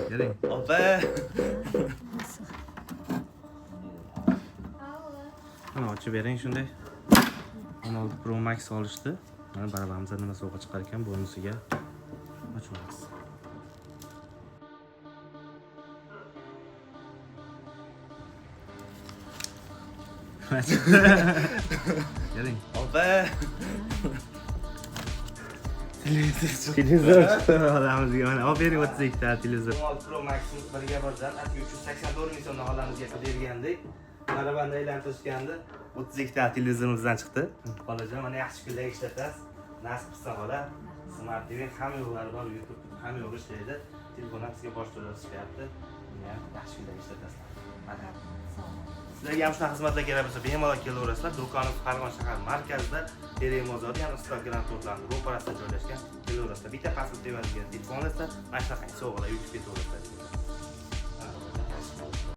Keling. Opa. Mana ochib bering shunday. 16 Pro Max olishdi. Mana barabamizda nima sovg'a chiqar ekan, bonusiga ochamiz. Keling. Opa. Televizor chiqdi olamizga. Mana olib bering 32 ta televizor. 16 Pro Max'imiz birga birdan 384 ming so'mdan olamizga bergandik. Barabanda aylantirishganda 32 ta televizorimizdan chiqdi. Xolajon, mana yaxshi kunlar ishlatasiz. Nasib qilsa xola, Smart TV hamma yo'llari bor, YouTube hamma yo'l ishlaydi. Telefon ham sizga bosh to'lab chiqyapti. Yaxshi kunlar ishlatasiz. Mana. Sizlarga ham shunaqa xizmatlar kerak bo'lsa, bemalol kelaverasizlar. Do'konimiz Farg'ona shahar markazida, Termozda, ya'ni Instagram to'planadi, ro'parasida joylashgan. Kelaverasizlar. Bitta pasport beradigan telefon olsa, mana shunaqa sovg'alar yutib ketaverasizlar.